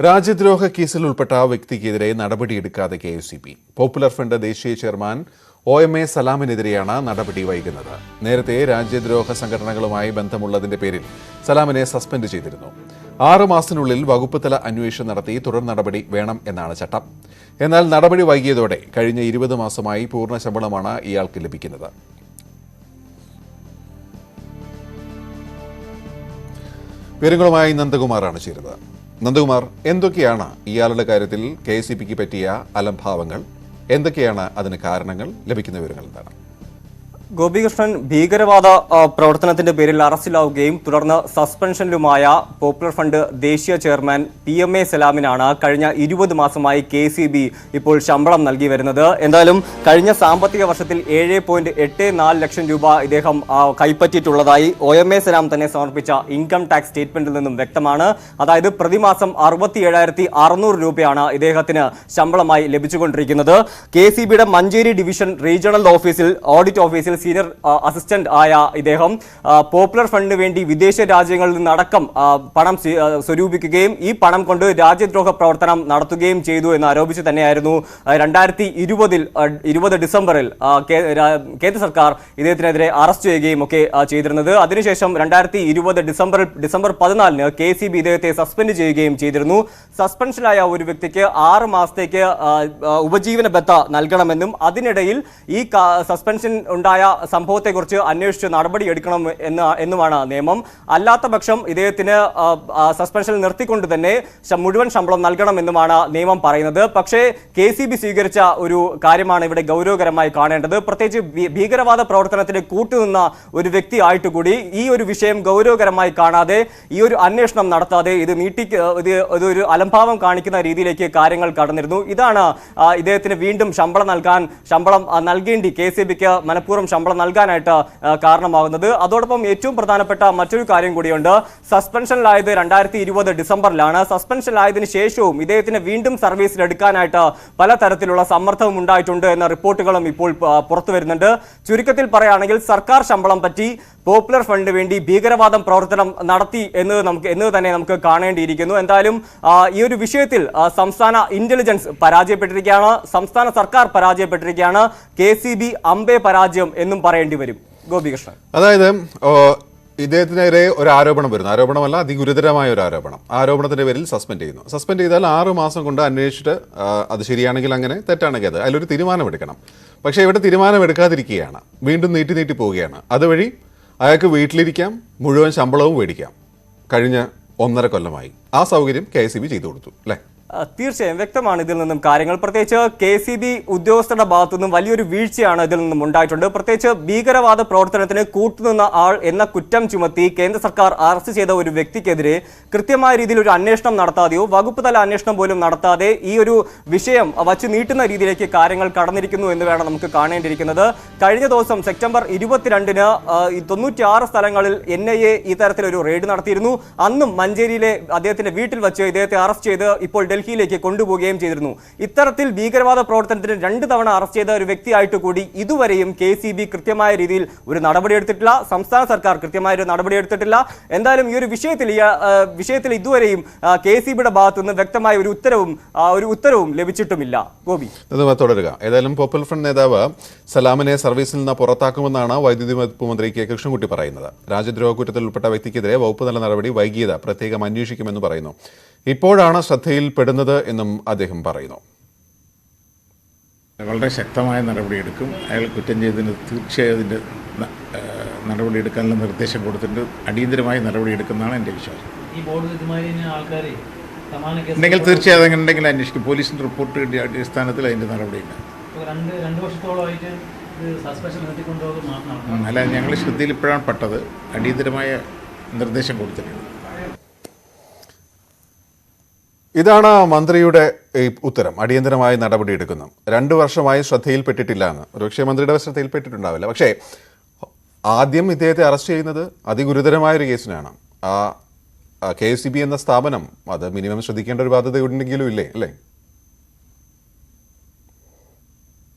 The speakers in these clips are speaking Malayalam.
രാജ്യദ്രോഹ കേസിൽ ഉൾപ്പെട്ട വ്യക്തിക്കെതിരെ നടപടിയെടുക്കാതെ KSCB. പോപ്പുലർ ഫ്രണ്ട് ദേശീയ ചെയർമാൻ OMA സലാമിനെതിരെയാണ് നടപടി വൈകുന്നത്. നേരത്തെ രാജ്യദ്രോഹ സംഘടനകളുമായി ബന്ധമുള്ളതിന്റെ പേരിൽ സലാമിനെ സസ്പെൻഡ് ചെയ്തിരുന്നു. 6 മാസത്തിനുള്ളിൽ വകുപ്പ് തല അന്വേഷണം നടത്തി തുടർ നടപടി വേണം എന്നാണ് ചട്ടം. എന്നാൽ നടപടി വൈകിയതോടെ കഴിഞ്ഞ 20 മാസമായി പൂർണ്ണ ശമ്പളമാണ് ഇയാൾക്ക് ലഭിക്കുന്നത്. വിവരങ്ങളുമായി നന്ദകുമാറാണ് ചേരുന്നത്. നന്ദകുമാർ, എന്തൊക്കെയാണ് ഇയാളുടെ കാര്യത്തിൽ KSCBക്ക് പറ്റിയ അലംഭാവങ്ങൾ? എന്തൊക്കെയാണ് അതിന് കാരണങ്ങൾ? ലഭിക്കുന്ന വിവരങ്ങൾ എന്താണ്? ഗോപികൃഷ്ണൻ ഭീകരവാദ പ്രവർത്തനത്തിന്റെ പേരിൽ അറസ്റ്റിലാവുകയും തുടർന്ന് സസ്പെൻഷനിലുമായ പോപ്പുലർ ഫ്രണ്ട് ദേശീയ ചെയർമാൻ PMA സലാമിനാണ് കഴിഞ്ഞ 20 മാസമായി KSCB ഇപ്പോൾ ശമ്പളം നൽകി വരുന്നത്. എന്തായാലും കഴിഞ്ഞ സാമ്പത്തിക വർഷത്തിൽ 7.84 ലക്ഷം രൂപ ഇദ്ദേഹം കൈപ്പറ്റിയിട്ടുള്ളതായി OMA സലാം തന്നെ സമർപ്പിച്ച ഇൻകം ടാക്സ് സ്റ്റേറ്റ്മെന്റിൽ നിന്നും വ്യക്തമാണ്. അതായത് പ്രതിമാസം 67,600 രൂപയാണ് ഇദ്ദേഹത്തിന് ശമ്പളമായി ലഭിച്ചുകൊണ്ടിരിക്കുന്നത്. KSCBയുടെ മഞ്ചേരി ഡിവിഷൻ റീജിയണൽ ഓഫീസിൽ ഓഡിറ്റ് ഓഫീസിൽ സീനിയർ അസിസ്റ്റന്റ് ആയ ഇദ്ദേഹം പോപ്പുലർ ഫണ്ടിന് വേണ്ടി വിദേശ രാജ്യങ്ങളിൽ നിന്നടക്കം പണം സ്വരൂപിക്കുകയും ഈ പണം കൊണ്ട് രാജ്യദ്രോഹ പ്രവർത്തനം നടത്തുകയും ചെയ്തു എന്ന് ആരോപിച്ച് തന്നെയായിരുന്നു 2020 ഡിസംബറിൽ കേന്ദ്ര സർക്കാർ ഇദ്ദേഹത്തിനെതിരെ അറസ്റ്റ് ചെയ്യുകയും ഒക്കെ ചെയ്തിരുന്നത്. അതിനുശേഷം 2020 ഡിസംബർ 14 KSCB ഇദ്ദേഹത്തെ സസ്പെൻഡ് ചെയ്യുകയും ചെയ്തിരുന്നു. സസ്പെൻഷനായ ഒരു വ്യക്തിക്ക് 6 മാസത്തേക്ക് ഉപജീവന ഭത്ത നൽകണമെന്നും അതിനിടയിൽ ഈ സസ്പെൻഷൻ ഉണ്ടായ സംഭവത്തെക്കുറിച്ച് അന്വേഷിച്ച് നടപടിയെടുക്കണം എന്നുമാണ് നിയമം. അല്ലാത്ത പക്ഷം ഇദ്ദേഹത്തിന് സസ്പെൻഷൻ നിർത്തിക്കൊണ്ട് തന്നെ മുഴുവൻ ശമ്പളം നൽകണമെന്നുമാണ് നിയമം പറയുന്നത്. പക്ഷേ KSCB സ്വീകരിച്ച ഒരു കാര്യമാണ് ഇവിടെ ഗൗരവകരമായി കാണേണ്ടത്. പ്രത്യേകിച്ച് ഭീകരവാദ പ്രവർത്തനത്തിന് കൂട്ടുനിന്ന ഒരു വ്യക്തി ആയിട്ട് കൂടി ഈ ഒരു വിഷയം ഗൗരവകരമായി കാണാതെ ഈ ഒരു അന്വേഷണം നടത്താതെ ഇതൊരു അലംഭാവം കാണിക്കുന്ന രീതിയിലേക്ക് കാര്യങ്ങൾ കടന്നിരുന്നു. ഇതാണ് ഇദ്ദേഹത്തിന് വീണ്ടും ശമ്പളം നൽകേണ്ടി KSCBക്ക് മനഃപൂർവ്വം ശമ്പളം നൽകാനായിട്ട് കാരണമാകുന്നത്. അതോടൊപ്പം ഏറ്റവും പ്രധാനപ്പെട്ട മറ്റൊരു കാര്യം കൂടിയുണ്ട്. സസ്പെൻഷനിലായത് 2020 ഡിസംബറിലാണ്. സസ്പെൻഷനിലായതിനു ശേഷവും ഇദ്ദേഹത്തിന് വീണ്ടും സർവീസിൽ എടുക്കാനായിട്ട് പലതരത്തിലുള്ള സമ്മർദ്ദവും ഉണ്ടായിട്ടുണ്ട് എന്ന റിപ്പോർട്ടുകളും ഇപ്പോൾ പുറത്തു വരുന്നുണ്ട്. ചുരുക്കത്തിൽ പറയുകയാണെങ്കിൽ സർക്കാർ ശമ്പളം പറ്റി പോപ്പുലർ ഫണ്ടിന് വേണ്ടി ഭീകരവാദം പ്രവർത്തനം നടത്തി എന്ന് തന്നെ നമുക്ക് കാണേണ്ടിയിരിക്കുന്നു. എന്തായാലും ഈ ഒരു വിഷയത്തിൽ സംസ്ഥാന ഇന്റലിജൻസ് പരാജയപ്പെട്ടിരിക്കുകയാണ്, സംസ്ഥാന സർക്കാർ പരാജയപ്പെട്ടിരിക്കുകയാണ്. KSCB അമ്പേ പരാജയം എന്നും പറയേണ്ടി വരും. ഗോപികൃഷ്ണൻ, അതായത് ഇദ്ദേഹത്തിനെതിരെ ഒരു ആരോപണം വരുന്നു, ആരോപണമല്ല അതിഗുരുതരമായ ഒരു ആരോപണം. ആരോപണത്തിന്റെ പേരിൽ സസ്പെൻഡ് ചെയ്യുന്നു. സസ്പെൻഡ് ചെയ്താൽ 6 മാസം കൊണ്ട് അന്വേഷിച്ചിട്ട് അത് ശരിയാണെങ്കിൽ അങ്ങനെ, തെറ്റാണെങ്കിൽ അത്, അതിലൊരു തീരുമാനമെടുക്കണം. പക്ഷേ ഇവിടെ തീരുമാനമെടുക്കാതിരിക്കുകയാണ്, വീണ്ടും നീട്ടി പോവുകയാണ്. അതുവഴി അയാൾക്ക് വീട്ടിലിരിക്കാം, മുഴുവൻ ശമ്പളവും മേടിക്കാം. കഴിഞ്ഞ 1.5 കൊല്ലമായി ആ സൗകര്യം KSCB ചെയ്തു കൊടുത്തു അല്ലേ? തീർച്ചയായും വ്യക്തമാണ് ഇതിൽ നിന്നും കാര്യങ്ങൾ. പ്രത്യേകിച്ച് KSCB ഉദ്യോഗസ്ഥരുടെ ഭാഗത്തുനിന്നും വലിയൊരു വീഴ്ചയാണ് ഇതിൽ നിന്നും ഉണ്ടായിട്ടുണ്ട്. പ്രത്യേകിച്ച് ഭീകരവാദ പ്രവർത്തനത്തിന് കൂട്ടുനിന്ന ആൾ എന്ന കുറ്റം ചുമത്തി കേന്ദ്ര സർക്കാർ അറസ്റ്റ് ചെയ്ത ഒരു വ്യക്തിക്കെതിരെ കൃത്യമായ രീതിയിൽ ഒരു അന്വേഷണം നടത്താതെയോ വകുപ്പ് തല അന്വേഷണം പോലും നടത്താതെ ഈ ഒരു വിഷയം വച്ച് നീട്ടുന്ന രീതിയിലേക്ക് കാര്യങ്ങൾ കടന്നിരിക്കുന്നു എന്ന് വേണം നമുക്ക് കാണേണ്ടിയിരിക്കുന്നത്. കഴിഞ്ഞ ദിവസം സെപ്റ്റംബർ 22-ന് 96 സ്ഥലങ്ങളിൽ NIA ഈ തരത്തിലൊരു റെയ്ഡ് നടത്തിയിരുന്നു. അന്നും മഞ്ചേരിയിലെ അദ്ദേഹത്തിന്റെ വീട്ടിൽ വെച്ച് ഇദ്ദേഹത്തെ അറസ്റ്റ് ചെയ്ത് ഇപ്പോൾ ഡൽഹിയിലേക്ക് കൊണ്ടുപോവുകയും ചെയ്തിരുന്നു. ഇത്തരത്തിൽ ഭീകരവാദ പ്രവർത്തനത്തിന് 2 തവണ അറസ്റ്റ് ചെയ്ത ഒരു വ്യക്തിയായിട്ട് കൂടി ഇതുവരെയും KSCB കൃത്യമായ രീതിയിൽ ഒരു നടപടിയെടുത്തിട്ടില്ല. സംസ്ഥാന സർക്കാർ കൃത്യമായ ഒരു നടപടിയെടുത്തിട്ടില്ല. എന്തായാലും ഈ ഒരു വിഷയത്തിൽ ഇതുവരെയും KSCBയുടെ ഭാഗത്തു നിന്ന് വ്യക്തമായ ഒരു ഉത്തരവും ലഭിച്ചിട്ടുമില്ല. ഗോപി, തുടരുക. ഏതായാലും പോപ്പുലർ ഫ്രണ്ട് നേതാവ് സലാമിനെ സർവീസിൽ നിന്ന് പുറത്താക്കുമെന്നാണ് വൈദ്യുതി വകുപ്പ് മന്ത്രി K കൃഷ്ണൻകുട്ടി പറയുന്നത്. രാജ്യദ്രോഹ കുറ്റത്തിൽ ഉൾപ്പെട്ട വ്യക്തിക്കെതിരെ വകുപ്പ് തല നടപടി വൈകിയത് പ്രത്യേകം അന്വേഷിക്കുമെന്ന് പറയുന്നു. ഇപ്പോഴാണ് ശ്രദ്ധയിൽപ്പെടുന്നത് എന്നും അദ്ദേഹം പറയുന്നു. വളരെ ശക്തമായ നടപടിയെടുക്കും. അയാൾ കുറ്റം ചെയ്തതിന് തീർച്ചയായും അതിൻ്റെ നടപടിയെടുക്കാനുള്ള നിർദ്ദേശം കൊടുത്തിട്ടുണ്ട്. അടിയന്തരമായി നടപടിയെടുക്കുന്നതാണ് എൻ്റെ വിശ്വാസം. ഉണ്ടെങ്കിൽ തീർച്ചയായും അങ്ങനെ ഉണ്ടെങ്കിൽ അന്വേഷിക്കും. പോലീസിൻ്റെ റിപ്പോർട്ട് കിട്ടിയ അടിസ്ഥാനത്തിൽ അതിൻ്റെ നടപടിയുണ്ട്. അല്ല, ഞങ്ങൾ ശ്രദ്ധയിൽ ഇപ്പോഴാണ് പെട്ടത്. അടിയന്തരമായ നിർദ്ദേശം കൊടുത്തിട്ടുണ്ട്. ഇതാണ് മന്ത്രിയുടെ ഉത്തരം. അടിയന്തരമായി നടപടിയെടുക്കുന്നു. 2 വർഷമായി ശ്രദ്ധയിൽപ്പെട്ടിട്ടില്ല എന്ന്. ഒരുപക്ഷെ മന്ത്രിയുടെ ശ്രദ്ധയിൽപ്പെട്ടിട്ടുണ്ടാവില്ല. പക്ഷേ ആദ്യം ഇദ്ദേഹത്തെ അറസ്റ്റ് ചെയ്യുന്നത് അതിഗുരുതരമായൊരു കേസിനാണ്. KSCB എന്ന സ്ഥാപനം അത് മിനിമം ശ്രദ്ധിക്കേണ്ട ഒരു ബാധ്യത ഉണ്ടെങ്കിലും ഇല്ലേ അല്ലേ?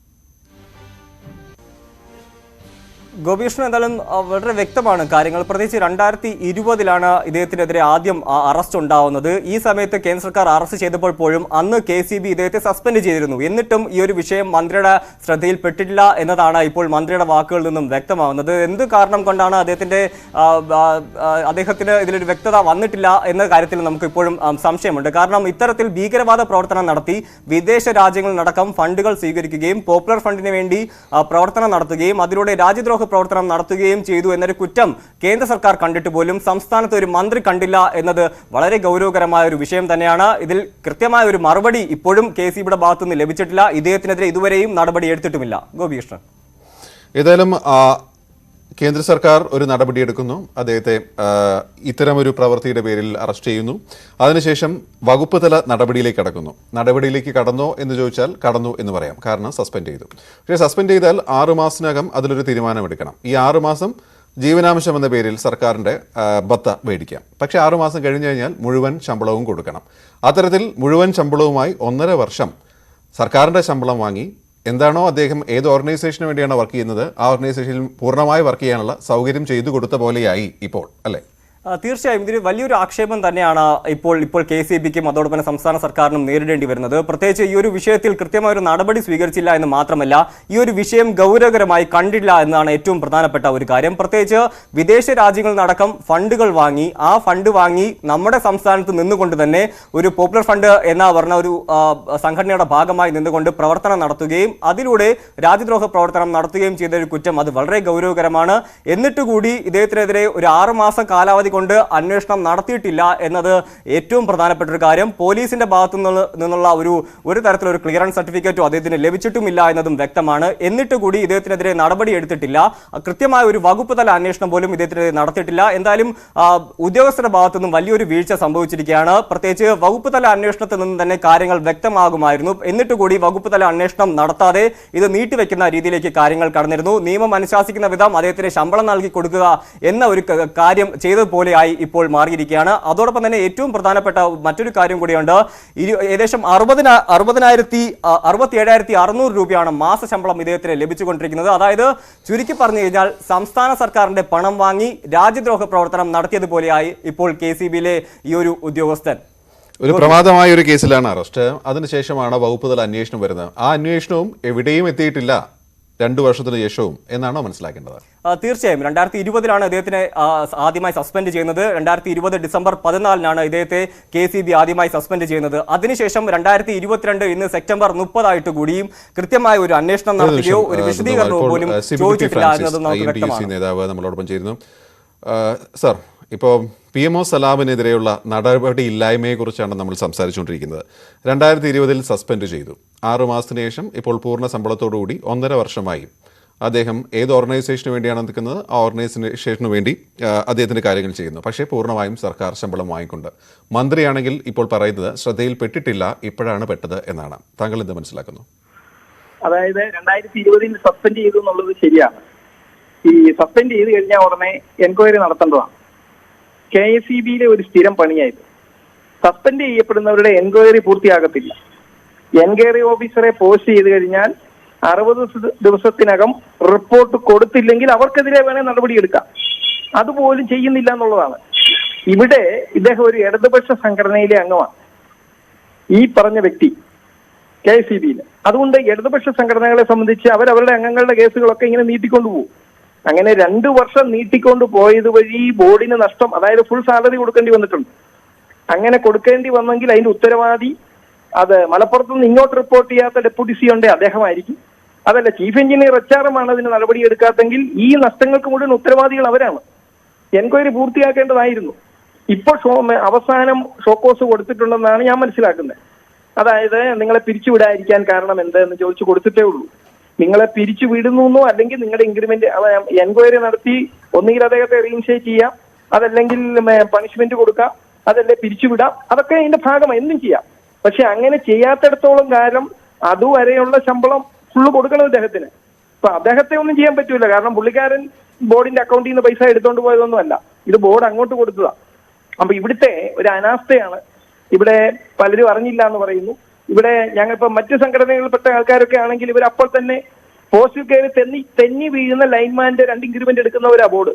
ഗോപികൃഷ്ണൻ എന്തായാലും വളരെ വ്യക്തമാണ് കാര്യങ്ങൾ. പ്രത്യേകിച്ച് 2020 ഇദ്ദേഹത്തിനെതിരെ ആദ്യം അറസ്റ്റ് ഉണ്ടാവുന്നത്. ഈ സമയത്ത് കേന്ദ്ര സർക്കാർ അറസ്റ്റ് ചെയ്തപ്പോൾ പോലും അന്ന് KCB ഇദ്ദേഹത്തെ സസ്പെൻഡ് ചെയ്തിരുന്നു. എന്നിട്ടും ഈ ഒരു വിഷയം മന്ത്രിയുടെ ശ്രദ്ധയിൽപ്പെട്ടിട്ടില്ല എന്നതാണ് ഇപ്പോൾ മന്ത്രിയുടെ വാക്കുകളിൽ നിന്നും വ്യക്തമാവുന്നത്. എന്ത് കാരണം കൊണ്ടാണ് അദ്ദേഹത്തിന് ഇതിലൊരു വ്യക്തത വന്നിട്ടില്ല എന്ന കാര്യത്തിൽ നമുക്ക് ഇപ്പോഴും സംശയമുണ്ട്. കാരണം ഇത്തരത്തിൽ ഭീകരവാദ പ്രവർത്തനം നടത്തി വിദേശ രാജ്യങ്ങളിലടക്കം ഫണ്ടുകൾ സ്വീകരിക്കുകയും പോപ്പുലർ ഫണ്ടിന് വേണ്ടി പ്രവർത്തനം നടത്തുകയും അതിലൂടെ രാജ്യദ്രോഹ പ്രവർത്തനം നടത്തുകയും ചെയ്തു എന്നൊരു കുറ്റം കേന്ദ്ര സർക്കാർ കണ്ടിട്ട് പോലും സംസ്ഥാനത്ത് ഒരു മന്ത്രി കണ്ടില്ല എന്നത് വളരെ ഗൗരവകരമായ ഒരു വിഷയം തന്നെയാണ്. ഇതിൽ കൃത്യമായ ഒരു മറുപടി ഇപ്പോഴും KCBയുടെ ഭാഗത്തു നിന്ന് ലഭിച്ചിട്ടില്ല. ഇദ്ദേഹത്തിനെതിരെ ഇതുവരെയും നടപടി എടുത്തിട്ടുമില്ല. ഗോപികൃഷ്ണൻ, ഏതായാലും കേന്ദ്ര സർക്കാർ ഒരു നടപടിയെടുക്കുന്നു, അദ്ദേഹത്തെ ഇത്തരമൊരു പ്രവൃത്തിയുടെ പേരിൽ അറസ്റ്റ് ചെയ്യുന്നു. അതിനുശേഷം വകുപ്പ് തല നടപടിയിലേക്ക് കടക്കുന്നു. നടപടിയിലേക്ക് കടന്നോ എന്ന് ചോദിച്ചാൽ കടന്നു എന്ന് പറയാം, കാരണം സസ്പെൻഡ് ചെയ്തു. പക്ഷേ സസ്പെൻഡ് ചെയ്താൽ 6 മാസത്തിനകം അതിലൊരു തീരുമാനമെടുക്കണം. ഈ 6 മാസം ജീവനാംശം എന്ന പേരിൽ സർക്കാരിൻ്റെ ബത്ത മേടിക്കാം. പക്ഷേ 6 മാസം കഴിഞ്ഞു കഴിഞ്ഞാൽ മുഴുവൻ ശമ്പളവും കൊടുക്കണം. അത്തരത്തിൽ മുഴുവൻ ശമ്പളവുമായി 1.5 വർഷം സർക്കാരിൻ്റെ ശമ്പളം വാങ്ങി എന്താണോ അദ്ദേഹം ഏത് ഓർഗനൈസേഷന് വേണ്ടിയാണ് വർക്ക് ചെയ്യുന്നത് ആ ഓർഗനൈസേഷനിൽ പൂർണ്ണമായി വർക്ക് ചെയ്യാനുള്ള സൗകര്യം ചെയ്തു കൊടുത്ത പോലെയായി ഇപ്പോൾ, അല്ലേ? തീർച്ചയായും ഇതിന് വലിയൊരു ആക്ഷേപം തന്നെയാണ് ഇപ്പോൾ KCBക്കും അതോടൊപ്പം തന്നെ സംസ്ഥാന സർക്കാരിനും നേരിടേണ്ടി വരുന്നത്. പ്രത്യേകിച്ച് ഈ ഒരു വിഷയത്തിൽ കൃത്യമായ ഒരു നടപടി സ്വീകരിച്ചില്ല എന്ന് മാത്രമല്ല, ഈ ഒരു വിഷയം ഗൗരവകരമായി കണ്ടില്ല എന്നതാണ് ഏറ്റവും പ്രധാനപ്പെട്ട ഒരു കാര്യം. പ്രത്യേകിച്ച് വിദേശ രാജ്യങ്ങളിൽ നിന്നടക്കം ഫണ്ടുകൾ വാങ്ങി ആ ഫണ്ട് വാങ്ങി നമ്മുടെ സംസ്ഥാനത്ത് നിന്നുകൊണ്ട് തന്നെ ഒരു പോപ്പുലർ ഫണ്ട് എന്ന പറഞ്ഞ ഒരു സംഘടനയുടെ ഭാഗമായി നിന്നുകൊണ്ട് പ്രവർത്തനം നടത്തുകയും അതിലൂടെ രാജ്യദ്രോഹ പ്രവർത്തനം നടത്തുകയും ചെയ്ത ഒരു കുറ്റം അത് വളരെ ഗൗരവകരമാണ്. എന്നിട്ടുകൂടി ഇദ്ദേഹത്തിനെതിരെ ഒരു 6 മാസം കാലാവധി കൊണ്ട് അന്വേഷണം നടത്തിയിട്ടില്ല എന്നത് ഏറ്റവും പ്രധാനപ്പെട്ട ഒരു കാര്യം. പോലീസിന്റെ ഭാഗത്തു നിന്നുള്ള ഒരു തരത്തിലൊരു ക്ലിയറൻസ് സർട്ടിഫിക്കറ്റോ അദ്ദേഹത്തിന് ലഭിച്ചിട്ടുമില്ല എന്നതും വ്യക്തമാണ്. എന്നിട്ട് കൂടി ഇദ്ദേഹത്തിനെതിരെ നടപടി എടുത്തിട്ടില്ല. കൃത്യമായ ഒരു വകുപ്പ് തല അന്വേഷണം പോലും ഇദ്ദേഹത്തിനെതിരെ നടത്തിയിട്ടില്ല. എന്തായാലും ഉദ്യോഗസ്ഥരുടെ ഭാഗത്തു നിന്നും വലിയൊരു വീഴ്ച സംഭവിച്ചിരിക്കുകയാണ്. പ്രത്യേകിച്ച് വകുപ്പ് തല അന്വേഷണത്തിൽ നിന്ന് തന്നെ കാര്യങ്ങൾ വ്യക്തമാകുമായിരുന്നു. എന്നിട്ട് കൂടി വകുപ്പ് തല അന്വേഷണം നടത്താതെ ഇത് നീട്ടിവെക്കുന്ന രീതിയിലേക്ക് കാര്യങ്ങൾ കടന്നിരുന്നു. നിയമം അനുശാസിക്കുന്ന വിധം അദ്ദേഹത്തിന് ശമ്പളം നൽകി കൊടുക്കുക എന്ന ഒരു കാര്യം ചെയ്തതുപോലെയായി ഇപ്പോൾ മാറിയിരിക്കുകയാണ്. അതോടൊപ്പം തന്നെ ഏറ്റവും പ്രധാനപ്പെട്ട മറ്റൊരു കാര്യം കൂടിയുണ്ട്. ഏകദേശം 67,600 രൂപയാണ് മാസ ശമ്പളം ഇദ്ദേഹത്തിന് ലഭിച്ചുകൊണ്ടിരിക്കുന്നത്. അതായത് ചുരുക്കി പറഞ്ഞു കഴിഞ്ഞാൽ സംസ്ഥാന സർക്കാരിന്റെ പണം വാങ്ങി രാജ്യദ്രോഹ പ്രവർത്തനം നടത്തിയതുപോലെയായി ഇപ്പോൾ KCBയിലെ ഈ ഒരു ഉദ്യോഗസ്ഥൻ. ഒരു പ്രമാദമായ ഒരു കേസിലാണ് അറസ്റ്റ്. അതിനുശേഷമാണ് വകുപ്പ് തല അന്വേഷണം വരുന്നത്. ആ അന്വേഷണവും എവിടെയും എത്തിയിട്ടില്ല 2 വർഷത്തിന് ശേഷവും എന്നാണോ മനസ്സിലാക്കേണ്ടത്? തീർച്ചയായും 2020 ഇദ്ദേഹത്തിനെ ആദ്യമായി സസ്പെൻഡ് ചെയ്യുന്നത്. 2020 ഡിസംബർ 14 ഇദ്ദേഹത്തെ KCB ആദ്യമായി സസ്പെൻഡ് ചെയ്യുന്നത്. അതിനുശേഷം 2022 ഇന്ന് സെപ്റ്റംബർ 30 കൂടിയും കൃത്യമായ ഒരു അന്വേഷണം നടത്തുകയോ ഒരു വിശദീകരണമോ പോലും ചോദിച്ചിട്ടില്ല എന്നത് നമുക്ക് വ്യക്തമാണ്. നേതാവ് നമ്മളോടൊപ്പം ചേരുന്നു. സർ, ഇപ്പോൾ PMO സലാമിനെതിരെയുള്ള നടപടിയില്ലായ്മയെക്കുറിച്ചാണ് നമ്മൾ സംസാരിച്ചുകൊണ്ടിരിക്കുന്നത്. 2020 സസ്പെൻഡ് ചെയ്തു. 6 മാസത്തിന് ശേഷം ഇപ്പോൾ പൂർണ്ണ ശമ്പളത്തോടുകൂടി 1.5 വർഷമായി അദ്ദേഹം ഏത് ഓർഗനൈസേഷന് വേണ്ടിയാണ് നിൽക്കുന്നത് ആ ഓർഗനൈസേഷന് വേണ്ടി അദ്ദേഹത്തിൻ്റെ കാര്യങ്ങൾ ചെയ്യുന്നു. പക്ഷേ പൂർണ്ണമായും സർക്കാർ ശമ്പളം വാങ്ങിക്കൊണ്ട്. മന്ത്രിയാണെങ്കിൽ ഇപ്പോൾ പറയുന്നത് ശ്രദ്ധയിൽപ്പെട്ടിട്ടില്ല, ഇപ്പോഴാണ് പെട്ടത് എന്നാണ്. താങ്കൾ എന്ത് മനസ്സിലാക്കുന്നു? അതായത് 2020 സസ്പെൻഡ് ചെയ്തു എന്നുള്ളത് ശരിയാണ്. ഈ സസ്പെൻഡ് ചെയ്ത് കഴിഞ്ഞാൽ ഉടനെ എൻക്വയറി നടത്തേണ്ടതാണ്. KCBയിലെ ഒരു സ്ഥിരം പണിയായിരുന്നു. സസ്പെൻഡ് ചെയ്യപ്പെടുന്നവരുടെ എൻക്വയറി പൂർത്തിയാകത്തില്ല. എൻക്വയറി ഓഫീസറെ പോസ്റ്റ് ചെയ്ത് കഴിഞ്ഞാൽ 60 ദിവസത്തിനകം റിപ്പോർട്ട് കൊടുത്തില്ലെങ്കിൽ അവർക്കെതിരെ വേണേൽ നടപടിയെടുക്കാം. അതുപോലും ചെയ്യുന്നില്ല എന്നുള്ളതാണ്. ഇവിടെ ഇദ്ദേഹം ഒരു ഇടതുപക്ഷ സംഘടനയിലെ അംഗമാണ്, ഈ പറഞ്ഞ വ്യക്തി KCBയിൽ. അതുകൊണ്ട് ഇടതുപക്ഷ സംഘടനകളെ സംബന്ധിച്ച് അവരവരുടെ അംഗങ്ങളുടെ കേസുകളൊക്കെ ഇങ്ങനെ നീട്ടിക്കൊണ്ടുപോകും. അങ്ങനെ 2 വർഷം നീട്ടിക്കൊണ്ട് പോയത് വഴി ബോർഡിന് നഷ്ടം, അതായത് ഫുൾ സാലറി കൊടുക്കേണ്ടി വന്നിട്ടുണ്ട്. അങ്ങനെ കൊടുക്കേണ്ടി വന്നെങ്കിൽ അതിന്റെ ഉത്തരവാദി അത് മലപ്പുറത്ത് നിന്ന് ഇങ്ങോട്ട് റിപ്പോർട്ട് ചെയ്യാത്ത ഡെപ്യൂട്ടി സി ഉണ്ട് അദ്ദേഹമായിരിക്കും. അതല്ല, ചീഫ് എഞ്ചിനീയർ HR ആണ് അതിന് നടപടിയെടുക്കാത്തെങ്കിൽ ഈ നഷ്ടങ്ങൾക്ക് മുഴുവൻ ഉത്തരവാദികൾ അവരാണ്. എൻക്വയറി പൂർത്തിയാക്കേണ്ടതായിരുന്നു. ഇപ്പോൾ അവസാനം ഷോക്കോസ് കൊടുത്തിട്ടുണ്ടെന്നാണ് ഞാൻ മനസ്സിലാക്കുന്നത്. അതായത് നിങ്ങളെ പിരിച്ചുവിടാതിരിക്കാൻ കാരണം എന്തെന്ന് ചോദിച്ചു കൊടുത്തിട്ടേ ഉള്ളൂ. നിങ്ങളെ പിരിച്ചു വിടുന്നു അല്ലെങ്കിൽ നിങ്ങളുടെ ഇൻക്രിമെന്റ് എൻക്വയറി നടത്തി ഒന്നുകിൽ അദ്ദേഹത്തെ റീഇൻസ്റ്റേറ്റ് ചെയ്യാം, അതല്ലെങ്കിൽ പണിഷ്മെന്റ് കൊടുക്കാം, അതല്ലേ പിരിച്ചുവിടാം. അതൊക്കെ അതിന്റെ ഭാഗമാണ്, എന്തും ചെയ്യാം. പക്ഷെ അങ്ങനെ ചെയ്യാത്തിടത്തോളം കാലം അതുവരെയുള്ള ശമ്പളം ഫുള്ള് കൊടുക്കണം അദ്ദേഹത്തിന്. അപ്പൊ അദ്ദേഹത്തെ ഒന്നും ചെയ്യാൻ പറ്റൂല. കാരണം പുള്ളിക്കാരൻ ബോർഡിന്റെ അക്കൗണ്ടിൽ നിന്ന് പൈസ എടുത്തോണ്ട് പോയതൊന്നുമല്ല, ഇത് ബോർഡ് അങ്ങോട്ട് കൊടുത്തതാ. അപ്പൊ ഇവിടുത്തെ ഒരു അനാസ്ഥയാണ്. ഇവിടെ പലരും അറിഞ്ഞില്ല എന്ന് പറയുന്നു. ഇവിടെ ഞങ്ങളിപ്പോ മറ്റ് സംഘടനകളിൽപ്പെട്ട ആൾക്കാരൊക്കെ ആണെങ്കിൽ ഇവർ അപ്പോൾ തന്നെ പോസ്റ്റിൽ കയറി തെന്നി വീഴുന്ന ലൈൻമാന്റെ 2 ഇൻക്രിമെന്റ് എടുക്കുന്നവരാ ബോർഡ്.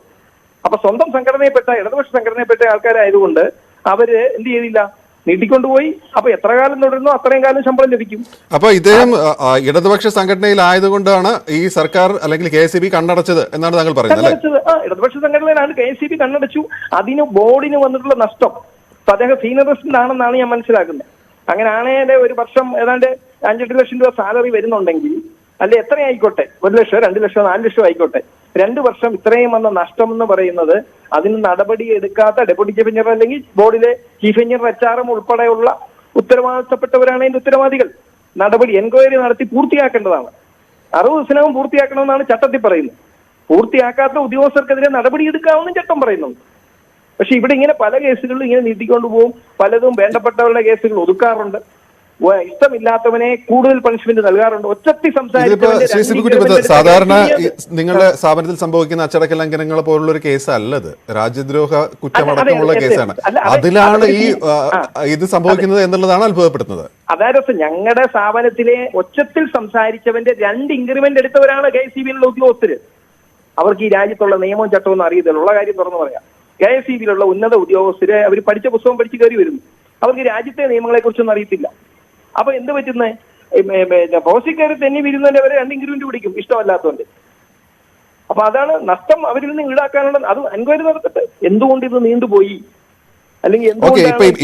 അപ്പൊ സ്വന്തം സംഘടനയിൽപ്പെട്ട ഇടതുപക്ഷ സംഘടനയിൽപ്പെട്ട ആൾക്കാരായതുകൊണ്ട് അവര് എന്ത് ചെയ്തില്ല, നീട്ടിക്കൊണ്ടുപോയി. അപ്പൊ എത്ര കാലം തുടരുന്നോ അത്രയും കാലം ശമ്പളം ലഭിക്കും. അപ്പൊ ഇദ്ദേഹം ഇടതുപക്ഷ സംഘടനയിലായതുകൊണ്ടാണ് ഈ സർക്കാർ അല്ലെങ്കിൽ KSEB കണ്ണടച്ചത് എന്നാണ് താങ്കൾ പറയുന്നത്? ഇടതുപക്ഷ സംഘടനയിലാണ് KSEB കണ്ണടച്ചു. അതിന് ബോർഡിന് വന്നിട്ടുള്ള നഷ്ടം ഇപ്പൊ അദ്ദേഹം സീനിയർ റെസിഡന്റ് ആണെന്നാണ് ഞാൻ മനസ്സിലാക്കുന്നത്. അങ്ങനെ ആണെങ്കിൽ ഒരു വർഷം ഏതാണ്ട് 5-8 ലക്ഷം രൂപ സാലറി വരുന്നുണ്ടെങ്കിൽ, അല്ലെ എത്രയായിക്കോട്ടെ, 1 ലക്ഷം 2 ലക്ഷം 4 ലക്ഷം ആയിക്കോട്ടെ, 2 വർഷം ഇത്രയും വന്ന നഷ്ടം എന്ന് പറയുന്നത് അതിന് നടപടി എടുക്കാത്ത ഡെപ്യൂട്ടി ചീഫ് എഞ്ചിനീയർ അല്ലെങ്കിൽ ബോർഡിലെ ചീഫ് എഞ്ചിനീയർ HRM ഉൾപ്പെടെയുള്ള ഉത്തരവാദിത്തപ്പെട്ടവരാണ് ഇതിന്റെ ഉത്തരവാദികൾ. നടപടി എൻക്വയറി നടത്തി പൂർത്തിയാക്കേണ്ടതാണ്. 60 ദിവസത്തിനകം പൂർത്തിയാക്കണമെന്നാണ് ചട്ടത്തിൽ പറയുന്നത്. പൂർത്തിയാക്കാത്ത ഉദ്യോഗസ്ഥർക്കെതിരെ നടപടിയെടുക്കാമെന്നും ചട്ടം പറയുന്നുണ്ട്. പക്ഷെ ഇവിടെ ഇങ്ങനെ പല കേസുകളിലും ഇങ്ങനെ നീട്ടിക്കൊണ്ടുപോകും. പലതും വേണ്ടപ്പെട്ടവരുടെ കേസുകൾ ഒതുക്കാറുണ്ട്. ഇഷ്ടമില്ലാത്തവനെ കൂടുതൽ പണിഷ്മെന്റ് നൽകാറുണ്ട്. ഒറ്റത്തി സാധാരണ നിങ്ങളുടെ സ്ഥാപനത്തിൽ സംഭവിക്കുന്ന അച്ചടക്ക ലംഘനങ്ങളെ പോലുള്ള ഒരു കേസല്ലത്, രാജ്യദ്രോഹ കുറ്റമടക്കമുള്ള കേസാണ്. അതിലാണ് ഈ ഇത് സംഭവിക്കുന്നത് എന്നുള്ളതാണ് അത്ഭുതപ്പെടുത്തുന്നത്. അതായത് ഞങ്ങളുടെ സ്ഥാപനത്തിലെ ഒച്ചത്തിൽ സംസാരിച്ചവന്റെ 2 ഇൻക്രിമെന്റ് എടുത്തവരാണ് KSEB-യിലുള്ള ഉദ്യോഗസ്ഥര്. അവർക്ക് ഈ രാജ്യത്തുള്ള നിയമവും ചട്ടവും ഒന്നും അറിയത്തില്ല. ഉള്ള കാര്യം തുറന്നു പറയാം. KSEB-യിലുള്ള ഉന്നത ഉദ്യോഗസ്ഥര് അവർ പഠിച്ച പുസ്തകം പഠിച്ച് കയറി വരുന്നു. അവർക്ക് രാജ്യത്തെ നിയമങ്ങളെ കുറിച്ചൊന്നും അറിയത്തില്ല. അപ്പൊ എന്ത് പറ്റുന്നത്, പോസ്റ്റിൽ കയറി തെന്നി വീഴുന്നതിന്റെ വരെ 2 ഇൻക്രിമെന്റ് പിടിക്കും ഇഷ്ടമല്ലാത്തതുകൊണ്ട്. അപ്പൊ അതാണ് നഷ്ടം അവരിൽ നിന്ന് ഈടാക്കാനുള്ള. അത് എൻക്വയറി നടത്തട്ടെ, എന്തുകൊണ്ട് ഇത് നീണ്ടുപോയി, അല്ലെങ്കിൽ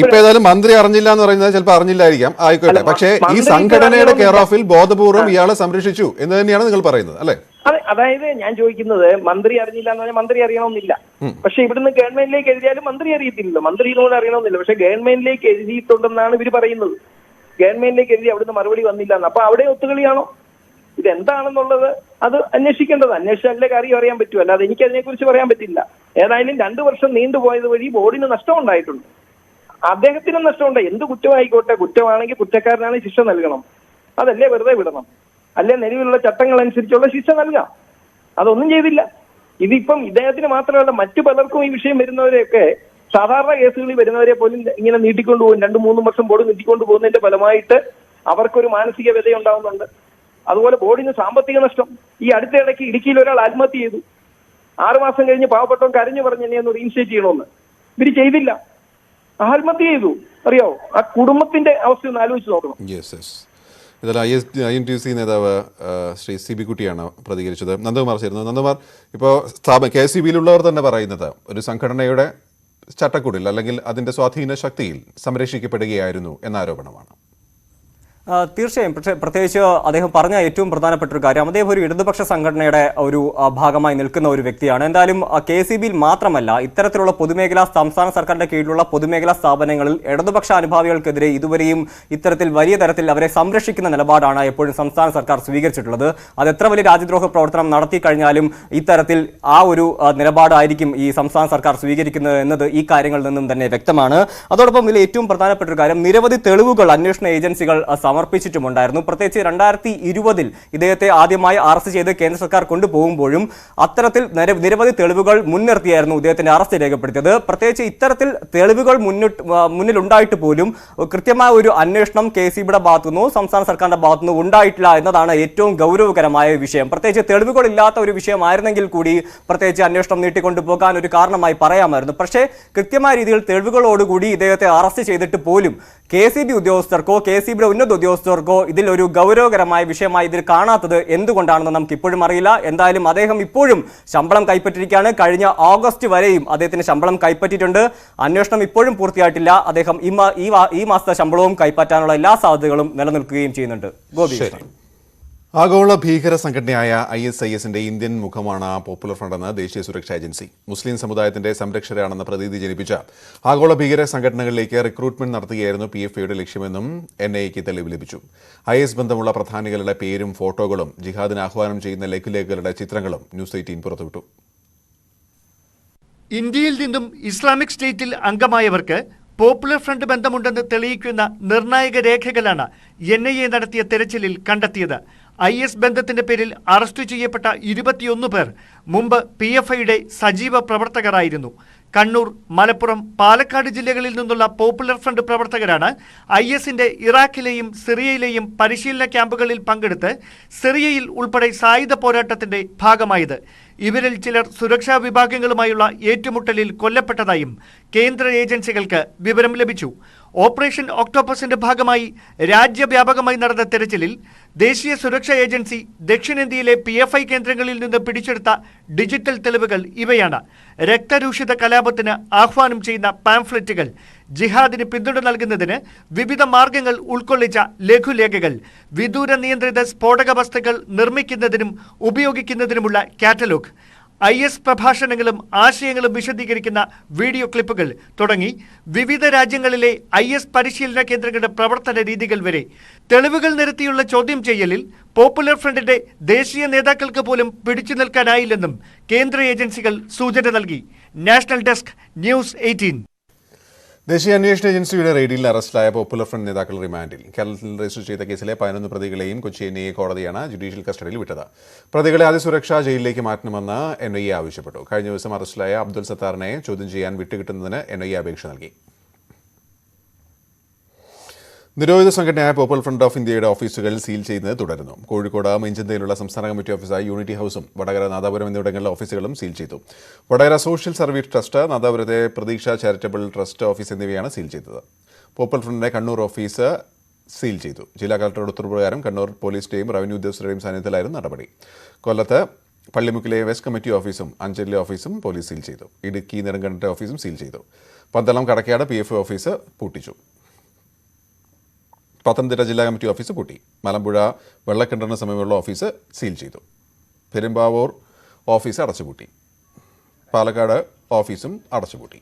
ഇപ്പൊ ഏതായാലും മന്ത്രി അറിഞ്ഞില്ല എന്ന് പറയുന്നത് ചിലപ്പോൾ അറിഞ്ഞില്ലായിരിക്കാം, ആയിക്കോട്ടെ. പക്ഷേ ഈ സംഘടനയുടെ കെയർ ഓഫിൽ ബോധപൂർവ്വം ഇയാളെ സംരക്ഷിച്ചു എന്ന് തന്നെയാണ് നിങ്ങൾ പറയുന്നത് അല്ലെ? അതെ, അതായത് ഞാൻ ചോദിക്കുന്നത് മന്ത്രി അറിഞ്ഞില്ല എന്ന് പറഞ്ഞാൽ മന്ത്രി അറിയണമെന്നില്ല. പക്ഷെ ഇവിടുന്ന് ഗവൺമെന്റിലേക്ക് എഴുതിയാലും മന്ത്രി അറിയത്തില്ലല്ലോ. മന്ത്രി ഇതുകൊണ്ട് അറിയണമെന്നില്ല. പക്ഷെ ഗവൺമെന്റിലേക്ക് എഴുതിയിട്ടുണ്ടെന്നാണ് ഇവർ പറയുന്നത്. ഗവൺമെന്റിലേക്ക് എഴുതി അവിടുന്ന് മറുപടി വന്നില്ല എന്ന്. അപ്പൊ അവിടെ ഒത്തുകളിയാണോ? ഇതെന്താണെന്നുള്ളത് അത് അന്വേഷിക്കേണ്ടത്. അന്വേഷിച്ചാലേ കാര്യം അറിയാൻ പറ്റൂ. അല്ലാതെ എനിക്ക് അതിനെക്കുറിച്ച് പറയാൻ പറ്റില്ല. ഏതായാലും 2 വർഷം നീണ്ടുപോയത് വഴി ബോർഡിന് നഷ്ടം ഉണ്ടായിട്ടുണ്ട്, അദ്ദേഹത്തിനും നഷ്ടമുണ്ട്. എന്ത് കുറ്റമായിക്കോട്ടെ, കുറ്റമാണെങ്കിൽ കുറ്റക്കാരനാണ് ശിക്ഷ നൽകണം. അതല്ലേ വെറുതെ വിടണം? അല്ലെ നിലവിലുള്ള ചട്ടങ്ങൾ അനുസരിച്ചുള്ള ശിക്ഷ നൽകാം. അതൊന്നും ചെയ്തില്ല. ഇതിപ്പം ഇദ്ദേഹത്തിന് മാത്രമല്ല മറ്റു പലർക്കും ഈ വിഷയം വരുന്നവരെയൊക്കെ സാധാരണ കേസുകളിൽ വരുന്നവരെ പോലും ഇങ്ങനെ നീട്ടിക്കൊണ്ടുപോകും. 2-3 വർഷം ബോർഡ് നീട്ടിക്കൊണ്ടു പോകുന്നതിന്റെ ഫലമായിട്ട് അവർക്കൊരു മാനസിക വ്യത ഉണ്ടാവുന്നുണ്ട്. അതുപോലെ ബോർഡിന് സാമ്പത്തിക നഷ്ടം. ഈ അടുത്തിടയ്ക്ക് ഇടുക്കിയിൽ ഒരാൾ ആത്മഹത്യ ചെയ്തു. 6 മാസം കഴിഞ്ഞ് പാവപ്പെട്ടവൻ കരഞ്ഞു പറഞ്ഞ് എന്നെ ഒന്ന് റീഇൻസ്റ്റേറ്റ് ചെയ്യണമെന്ന്. ഇവര് ചെയ്തില്ല, ആത്മഹത്യ ചെയ്തു. അറിയാവോ? ആ കുടുംബത്തിന്റെ അവസ്ഥ ഒന്ന് ആലോചിച്ച് നോക്കണം. ഇതിൽ INTUC നേതാവ് ശ്രീ CB കുട്ടിയാണ് പ്രതികരിച്ചത്. നന്ദകുമാർ ചേരുന്നു. നന്ദകുമാർ, ഇപ്പോൾ KSEB-യിലുള്ളവർ തന്നെ പറയുന്നത് ഒരു സംഘടനയുടെ ചട്ടക്കൂടിൽ അല്ലെങ്കിൽ അതിന്റെ സ്വാധീന ശക്തിയിൽ സംരക്ഷിക്കപ്പെടുകയായിരുന്നു എന്ന ആരോപണമാണ്. തീർച്ചയായും. പക്ഷേ പ്രത്യേകിച്ച് അദ്ദേഹം പറഞ്ഞ ഏറ്റവും പ്രധാനപ്പെട്ട ഒരു കാര്യം, അദ്ദേഹം ഒരു ഇടതുപക്ഷ സംഘടനയുടെ ഒരു ഭാഗമായി നിൽക്കുന്ന ഒരു വ്യക്തിയാണ്. എന്തായാലും KSEB-യിൽ മാത്രമല്ല, ഇത്തരത്തിലുള്ള പൊതുമേഖലാ സംസ്ഥാന സർക്കാരിന്റെ കീഴിലുള്ള പൊതുമേഖലാ സ്ഥാപനങ്ങളിൽ ഇടതുപക്ഷ അനുഭാവികൾക്കെതിരെ ഇതുവരെയും ഇത്തരത്തിൽ വലിയ തരത്തിൽ അവരെ സംരക്ഷിക്കുന്ന നിലപാടാണ് എപ്പോഴും സംസ്ഥാന സർക്കാർ സ്വീകരിച്ചിട്ടുള്ളത്. അത് എത്ര വലിയ രാജ്യദ്രോഹ പ്രവർത്തനം നടത്തി കഴിഞ്ഞാലും ഇത്തരത്തിൽ ആ ഒരു നിലപാടായിരിക്കും ഈ സംസ്ഥാന സർക്കാർ സ്വീകരിക്കുന്നത് എന്നത് ഈ കാര്യങ്ങളിൽ നിന്നും തന്നെ വ്യക്തമാണ്. അതോടൊപ്പം ഇതിൽ ഏറ്റവും പ്രധാനപ്പെട്ട ഒരു കാര്യം, നിരവധി തെളിവുകൾ അന്വേഷണ ഏജൻസികൾ സമർപ്പിച്ചിട്ടുമുണ്ടായിരുന്നു. പ്രത്യേകിച്ച് 2020 ഇദ്ദേഹത്തെ ആദ്യമായി അറസ്റ്റ് ചെയ്ത് കേന്ദ്ര സർക്കാർ കൊണ്ടുപോകുമ്പോഴും അത്തരത്തിൽ നിരവധി തെളിവുകൾ മുൻനിർത്തിയായിരുന്നു ഇദ്ദേഹത്തിന്റെ അറസ്റ്റ് രേഖപ്പെടുത്തിയത്. പ്രത്യേകിച്ച് ഇത്തരത്തിൽ തെളിവുകൾ മുന്നിലുണ്ടായിട്ട് പോലും കൃത്യമായ ഒരു അന്വേഷണം KSEB-യുടെ ഭാഗത്തുനിന്നോ സംസ്ഥാന സർക്കാരിന്റെ ഭാഗത്തുനിന്നോ ഉണ്ടായിട്ടില്ല എന്നതാണ് ഏറ്റവും ഗൗരവകരമായ വിഷയം. പ്രത്യേകിച്ച് തെളിവുകളില്ലാത്ത ഒരു വിഷയമായിരുന്നെങ്കിൽ കൂടി പ്രത്യേകിച്ച് അന്വേഷണം നീട്ടിക്കൊണ്ടുപോകാൻ ഒരു കാരണമായി പറയാമായിരുന്നു. പക്ഷേ കൃത്യമായ രീതിയിൽ തെളിവുകളോടുകൂടി ഇദ്ദേഹത്തെ അറസ്റ്റ് ചെയ്തിട്ട് പോലും KSEB ഉദ്യോഗസ്ഥർക്കോ KSEB-യുടെ ഉന്നത ഉദ്യോഗസ്ഥർക്കോ ഇതിൽ ഒരു ഗൗരവകരമായ വിഷയമായി ഇതിൽ കാണാത്തത് എന്തുകൊണ്ടാണെന്ന് നമുക്ക് ഇപ്പോഴും അറിയില്ല. എന്തായാലും അദ്ദേഹം ഇപ്പോഴും ശമ്പളം കൈപ്പറ്റിയിരിക്കുകയാണ്. കഴിഞ്ഞ ഓഗസ്റ്റ് വരെയും അദ്ദേഹത്തിന് ശമ്പളം കൈപ്പറ്റിയിട്ടുണ്ട്. അന്വേഷണം ഇപ്പോഴും പൂർത്തിയായിട്ടില്ല. അദ്ദേഹം ഈ മാസത്തെ ശമ്പളവും കൈപ്പറ്റാനുള്ള എല്ലാ സാധ്യതകളും നിലനിൽക്കുകയും ചെയ്യുന്നുണ്ട്. ഗോപി, ആഗോള ഭീകര സംഘടനയായ ISIS-ന്റെ ഇന്ത്യൻ മുഖമാണ് പോപ്പുലർ ഫ്രണ്ടെന്ന് ദേശീയ സുരക്ഷാ ഏജൻസി. മുസ്ലിം സമുദായത്തിന്റെ സംരക്ഷകരാണെന്ന പ്രതീതി ജനിപ്പിച്ച ആഗോള ഭീകര സംഘടനകളിലേക്ക് റിക്രൂട്ട്മെന്റ് നടത്തുകയായിരുന്നു PFIയുടെ ലക്ഷ്യമെന്നും NIA-ക്ക് തെളിവ് ലഭിച്ചു. IS ബന്ധമുള്ള പ്രധാനികളുടെ പേരും ഫോട്ടോകളും ജിഹാദിന് ആഹ്വാനം ചെയ്യുന്ന ലഘുലേഖകളുടെ ചിത്രങ്ങളും ന്യൂസ് 18 പുറത്തുവിട്ടു. ഇന്ത്യയിൽ നിന്നും ഇസ്ലാമിക് സ്റ്റേറ്റിൽ അംഗമായവർക്ക് പോപ്പുലർ ഫ്രണ്ട് ബന്ധമുണ്ടെന്ന് തെളിയിക്കുന്ന നിർണായക രേഖകളാണ് NIA നടത്തിയ തെരച്ചിലിൽ കണ്ടെത്തിയത്. IS ബന്ധത്തിന്റെ പേരിൽ അറസ്റ്റ് ചെയ്യപ്പെട്ട 21 പേർ മുമ്പ് PFIയുടെ സജീവ പ്രവർത്തകരായിരുന്നു. കണ്ണൂർ, മലപ്പുറം, പാലക്കാട് ജില്ലകളിൽ നിന്നുള്ള പോപ്പുലർ ഫ്രണ്ട് പ്രവർത്തകരാണ് ISന്റെ ഇറാഖിലെയും സിറിയയിലെയും പരിശീലന ക്യാമ്പുകളിൽ പങ്കെടുത്ത് സിറിയയിൽ ഉൾപ്പെടെ സായുധ പോരാട്ടത്തിന്റെ ഭാഗമായത്. ഇവരിൽ ചിലർ സുരക്ഷാ വിഭാഗങ്ങളുമായുള്ള ഏറ്റുമുട്ടലിൽ കൊല്ലപ്പെട്ടതായും കേന്ദ്ര ഏജൻസികൾക്ക് വിവരം ലഭിച്ചു. ഓപ്പറേഷൻ ഒക്ടോപ്പസിന്റെ ഭാഗമായി രാജ്യവ്യാപകമായി നടന്ന തെരച്ചിലിൽ ദേശീയ സുരക്ഷാ ഏജൻസി ദക്ഷിണേന്ത്യയിലെ PFI കേന്ദ്രങ്ങളിൽ നിന്ന് പിടിച്ചെടുത്ത ഡിജിറ്റൽ തെളിവുകൾ ഇവയാണ്. രക്തരൂഷിത കലാപത്തിന് ആഹ്വാനം ചെയ്യുന്ന പാംഫ്ലെറ്റുകൾ, ജിഹാദിന് പിന്തുണ നൽകുന്നതിന് വിവിധ മാർഗങ്ങൾ ഉൾക്കൊള്ളിച്ച ലഘുലേഖകൾ, വിദൂര നിയന്ത്രിത സ്ഫോടക വസ്തുക്കൾ നിർമ്മിക്കുന്നതിനും ഉപയോഗിക്കുന്നതിനുമുള്ള കാറ്റലോഗ്, IS പ്രഭാഷണങ്ങളും ആശയങ്ങളും വിശദീകരിക്കുന്ന വീഡിയോ ക്ലിപ്പുകൾ തുടങ്ങി വിവിധ രാജ്യങ്ങളിലെ IS പരിശീലന കേന്ദ്രങ്ങളുടെ പ്രവർത്തന രീതികൾ വരെ തെളിവുകൾ നിരത്തിയുള്ള ചോദ്യം ചെയ്യലിൽ പോപ്പുലർ ഫ്രണ്ടിന്റെ ദേശീയ നേതാക്കൾക്ക് പോലും പിടിച്ചു നിൽക്കാനായില്ലെന്നും കേന്ദ്ര ഏജൻസികൾ സൂചന നൽകി. National desk, news 18. ദേശീയ അന്വേഷണ ഏജൻസിയുടെ റെയ്ഡിൽ അറസ്റ്റിലായ പോപ്പുലർ ഫ്രണ്ട് നേതാക്കൾ റിമാൻഡിൽ. കേരളത്തിൽ രജിസ്റ്റർ ചെയ്ത കേസിലെ 11 പ്രതികളെയും കൊച്ചി NIA കോടതിയാണ് ജുഡീഷ്യൽ കസ്റ്റഡിയിൽ വിട്ടത്. പ്രതികളെ അതിസുരക്ഷാ ജയിലിലേക്ക് മാറ്റണമെന്ന് NIA ആവശ്യപ്പെട്ടു. കഴിഞ്ഞ ദിവസം അറസ്റ്റിലായ അബ്ദുൽ സത്താറിനെ ചോദ്യം ചെയ്യാൻ വിട്ടുകിട്ടുന്നതിന് NIA അപേക്ഷ നൽകി. നിരോധിത സംഘടനയായ പോപ്പുലർ ഫ്രണ്ട് ഓഫ് ഇന്ത്യയുടെ ഓഫീസുകൾ സീൽ ചെയ്യുന്നത് തുടരുന്നു. കോഴിക്കോട് മീഞ്ചന്തയിലുള്ള സംസ്ഥാന കമ്മിറ്റി ഓഫീസായ യൂണിറ്റി ഹൗസും വടകര, നാദാപുരം എന്നിവിടങ്ങളിലെ ഓഫീസുകളും സീൽ ചെയ്തു. വടകര സോഷ്യൽ സർവീസ് ട്രസ്റ്റ്, നാദാപുരത്തെ പ്രതീക്ഷ ചാരിറ്റബിൾ ട്രസ്റ്റ് ഓഫീസ് എന്നിവയാണ് സീൽ ചെയ്തത്. പോപ്പുലർ ഫ്രണ്ടിന്റെ കണ്ണൂർ ഓഫീസ് സീൽ ചെയ്തു. ജില്ലാ കളക്ടറുടെ ഉത്തരവുപ്രകാരം കണ്ണൂർ പോലീസിന്റെയും റവന്യൂ ഉദ്യോഗസ്ഥരുടെയും സാന്നിധ്യത്തിലായിരുന്നു നടപടി. കൊല്ലത്ത് പള്ളിമുക്കിലെ വെസ്റ്റ് കമ്മിറ്റി ഓഫീസും അഞ്ചലിലെ ഓഫീസും പോലീസ് സീൽ ചെയ്തു. ഇടുക്കി നെടുങ്കണ്ടത്തെ ഓഫീസും സീൽ ചെയ്തു. പന്തളം കടക്കാട് PFI ഓഫീസ് പൂട്ടിച്ചു. പത്തനംതിട്ട ജില്ലാ കമ്മിറ്റി ഓഫീസ് പൂട്ടി. മലമ്പുഴ വെള്ളക്കിണറിന് സമീപമുള്ള ഓഫീസ് സീൽ ചെയ്തു. പെരുമ്പാവൂർ ഓഫീസ് അടച്ചുപൂട്ടി. പാലക്കാട് ഓഫീസും അടച്ചുപൂട്ടി.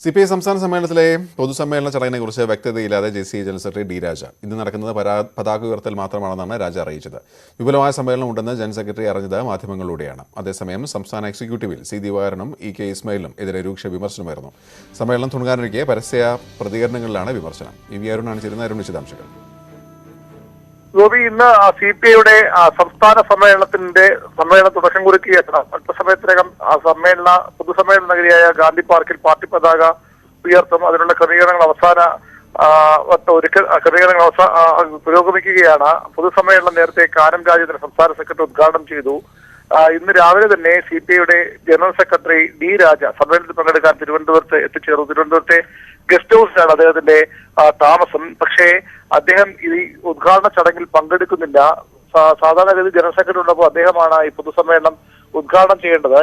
CPI സംസ്ഥാന സമ്മേളനത്തിലെ പൊതുസമ്മേളന ചടങ്ങിനെക്കുറിച്ച് വ്യക്തതയില്ലാതെ JCI ജനറൽ സെക്രട്ടറി D. രാജ. ഇന്ന് നടക്കുന്നത് പതാക ഉയർത്തൽ മാത്രമാണെന്നാണ് രാജ അറിയിച്ചത്. വിപുലമായ സമ്മേളനം ഉണ്ടെന്ന് ജനറൽ സെക്രട്ടറി അറിഞ്ഞത് മാധ്യമങ്ങളിലൂടെയാണ്. അതേസമയം സംസ്ഥാന എക്സിക്യൂട്ടീവിൽ C. ദിവാകരനും EK ഇസ്മായിലിനും എതിരെ രൂക്ഷ വിമർശനമായിരുന്നു. സമ്മേളനം തുടങ്ങാനിരിക്കെ പരസ്യ പ്രതികരണങ്ങളിലാണ് വിമർശനം. വി അരുണാണ് ചേരുന്ന അരുൺ വിശദാംശങ്ങൾ. ഗോപി, ഇന്ന് CPIയുടെ സംസ്ഥാന സമ്മേളന തുടക്കം കുറിക്കുക. അല്പസമയത്തിനകം പൊതുസമ്മേളന നഗരിയായ ഗാന്ധി പാർക്കിൽ പാർട്ടി പതാക ഉയർത്തും. അതിനുള്ള ക്രമീകരണങ്ങൾ പുരോഗമിക്കുകയാണ്. പൊതുസമ്മേളനം നേരത്തെ കാനം രാജേന്ദ്രൻ സംസ്ഥാന സെക്രട്ടറി ഉദ്ഘാടനം ചെയ്തു. ഇന്ന് രാവിലെ തന്നെ CPIയുടെ ജനറൽ സെക്രട്ടറി D. രാജ സമ്മേളനത്തിൽ പങ്കെടുക്കാൻ തിരുവനന്തപുരത്ത് എത്തിച്ചേർന്നു. തിരുവനന്തപുരത്തെ ഗസ്റ്റ് ഹൗസിലാണ് അദ്ദേഹത്തിന്റെ താമസം. പക്ഷേ അദ്ദേഹം ഈ ഉദ്ഘാടന ചടങ്ങിൽ പങ്കെടുക്കുന്നില്ല. സാധാരണഗതി ജനറൽ സെക്രട്ടറി ഉള്ളപ്പോൾ അദ്ദേഹമാണ് ഈ പൊതുസമ്മേളനം ഉദ്ഘാടനം ചെയ്യേണ്ടത്.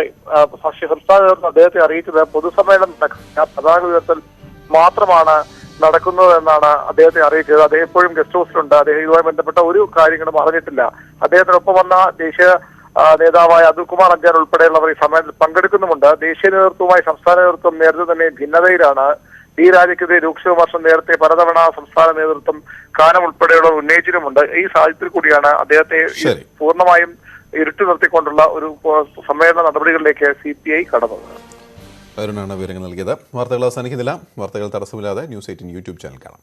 സംസ്ഥാന നേതൃത്വം അദ്ദേഹത്തെ അറിയിച്ചത് പൊതുസമ്മേളനം പതാക ഉയർത്തൽ മാത്രമാണ് നടക്കുന്നതെന്നാണ് അദ്ദേഹത്തെ അറിയിച്ചത്. അദ്ദേഹം ഇപ്പോഴും ഗസ്റ്റ് ഹൗസിലുണ്ട്. അദ്ദേഹം ഇതുമായി ബന്ധപ്പെട്ട ഒരു കാര്യങ്ങളും അറിഞ്ഞിട്ടില്ല. അദ്ദേഹത്തിനൊപ്പം വന്ന ദേശീയ നേതാവായ അതുൽകുമാർ അഞ്ചാൻ ഉൾപ്പെടെയുള്ളവർ ഈ സമ്മേളനത്തിൽ പങ്കെടുക്കുന്നുമുണ്ട്. ദേശീയ നേതൃത്വവുമായി സംസ്ഥാന നേതൃത്വം നേരത്തെ തന്നെ ഭിന്നതയിലാണ്. D. രാജയ്ക്കെതിരെ രൂക്ഷ വിമർശനം നേരത്തെ പലതവണ സംസ്ഥാന നേതൃത്വം കാനം ഉൾപ്പെടെയുള്ളവർ ഉന്നയിച്ചിട്ടുമുണ്ട്. ഈ സാഹചര്യത്തിൽ കൂടിയാണ് അദ്ദേഹത്തെ പൂർണ്ണമായും ഇരുട്ടി നിർത്തിക്കൊണ്ടുള്ള ഒരു സമ്മേളന നടപടികളിലേക്ക് CPI കടന്നത്. അരുണാണ് വിവരങ്ങൾ നൽകിയത്. വാർത്തകൾ അവസാനിക്കുന്നില്ല. വാർത്തകൾ തടസ്സമില്ലാതെ ന്യൂസ് 18 യൂട്യൂബ് ചാനൽ കാണാം.